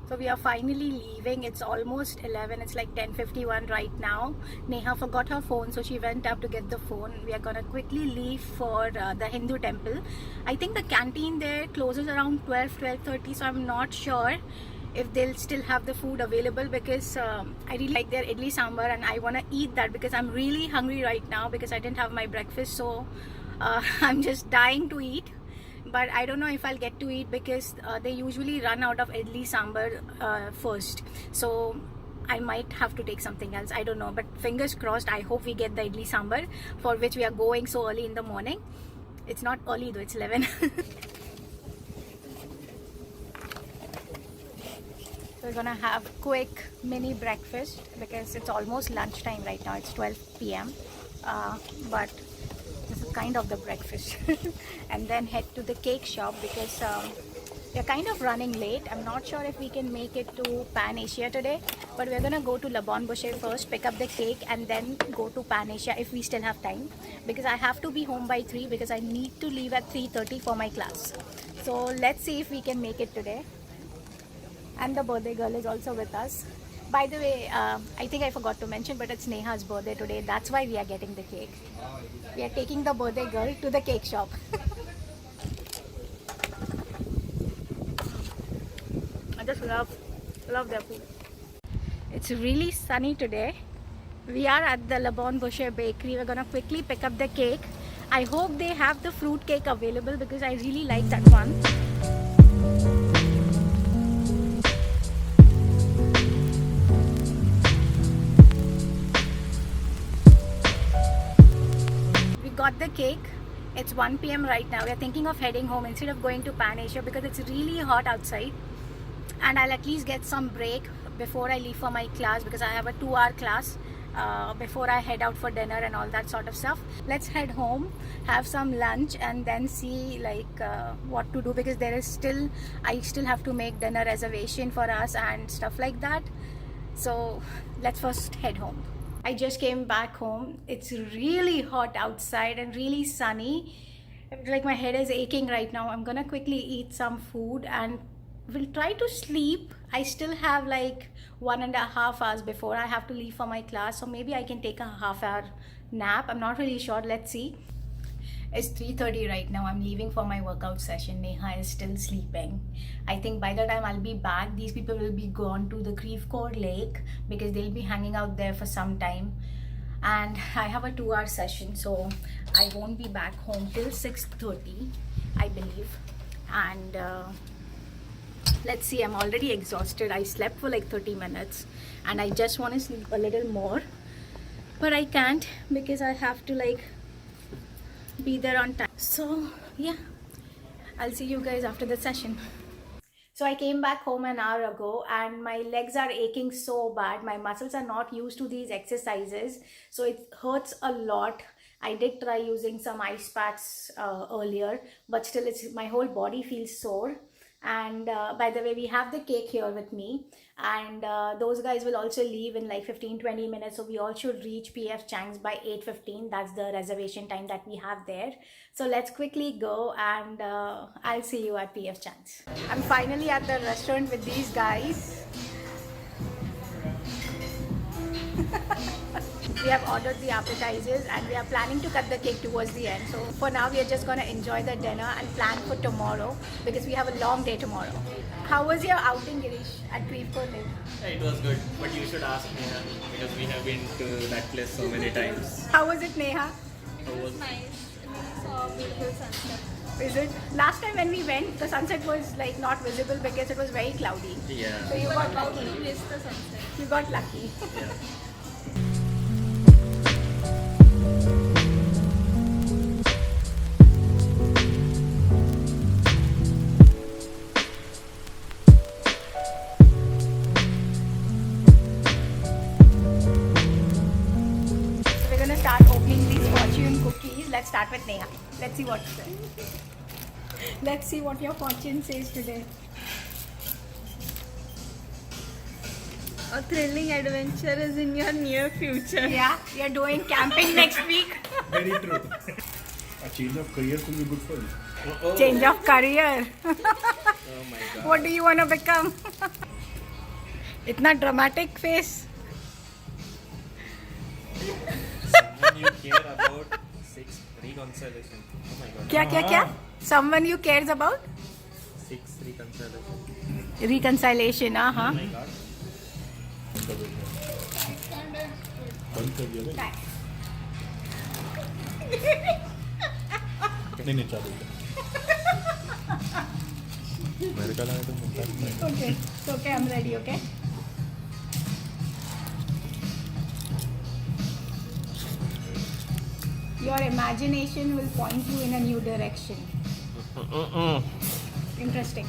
So we are finally leaving. It's almost 11. It's like 10:51 right now. Neha forgot her phone, so she went up to get the phone. We are gonna quickly leave for the Hindu temple. I think the canteen there closes around 12:30, so I'm not sure if they'll still have the food available, because I really like their idli sambar and I want to eat that because I'm really hungry right now because I didn't have my breakfast. So I'm just dying to eat, but I don't know if I'll get to eat because they usually run out of idli sambar first, so I might have to take something else. I don't know, but fingers crossed. I hope we get the idli sambar, for which we are going so early in the morning. It's not early though, it's 11. We're gonna have quick mini breakfast because it's almost lunchtime right now. It's 12 p.m. But this is kind of the breakfast. And then head to the cake shop because we're kind of running late. I'm not sure if we can make it to Pan Asia today, but we're gonna go to Le Bon Boucher first, pick up the cake, and then go to Pan Asia if we still have time, because I have to be home by 3 because I need to leave at 3:30 for my class. So let's see if we can make it today. And the birthday girl is also with us. By the way, I think I forgot to mention, but it's Neha's birthday today. That's why we are getting the cake. We are taking the birthday girl to the cake shop. I just love their food. It's really sunny today. We are at the Le Bon Boucher bakery. We're gonna quickly pick up the cake. I hope they have the fruit cake available because I really like that one. Got the cake. It's 1 p.m. right now. We are thinking of heading home instead of going to Pan Asia because it's really hot outside, and I'll at least get some break before I leave for my class because I have a 2-hour class before I head out for dinner and all that sort of stuff. Let's head home, have some lunch, and then see what to do, because I still have to make dinner reservation for us and stuff like that. So let's first head home. I just came back home. It's really hot outside and really sunny. Like my head is aching right now. I'm gonna quickly eat some food and we'll try to sleep. I still have like 1.5 hours before I have to leave for my class, so maybe I can take a half-hour nap. I'm not really sure. Let's see. It's 3:30 right now. I'm leaving for my workout session. Neha is still sleeping. I think by the time I'll be back, these people will be gone to the Creve Lake because they'll be hanging out there for some time. And I have a 2-hour session, so I won't be back home till 6:30, I believe. And let's see, I'm already exhausted. I slept for like 30 minutes and I just want to sleep a little more. But I can't because I have to be there on time. So yeah, I'll see you guys after the session. So I came back home an hour ago and my legs are aching so bad. My muscles are not used to these exercises, so it hurts a lot. I did try using some ice packs earlier, but still my whole body feels sore. And by the way, we have the cake here with me, and those guys will also leave in like 15-20 minutes, so we all should reach PF Chang's by 8:15. That's the reservation time that we have there. So let's quickly go, and I'll see you at PF Chang's. I'm finally at the restaurant with these guys. We have ordered the appetizers and we are planning to cut the cake towards the end. So for now, we are just going to enjoy the dinner and plan for tomorrow because we have a long day tomorrow. How was your outing, Girish, at Creve Lake? It was good, but you should ask Neha because we have been to that place so many times. How was it, Neha? It was nice. We saw a beautiful sunset. Is it? Last time when we went, the sunset was like not visible because it was very cloudy. Yeah. So you got lucky. We missed the sunset. You got lucky. Yeah. Let's start with Neha. Let's see what Let's see what your fortune says today. A thrilling adventure is in your near future. Yeah, we are doing camping next week. Very true. A change of career could be good for you. Change of career. Oh my god. What do you want to become? इतना dramatic face. Someone you care about, 6 reconciliation. Oh my god. क्या? Someone you cares about? 6 reconciliation. Reconciliation. Oh हाँ. my god. बंद कर दिया भाई. नहीं चालू है. मेरे का लगा तो मजाक नहीं. Okay. So, okay, I'm ready. Okay. Your imagination will point you in a new direction. Interesting.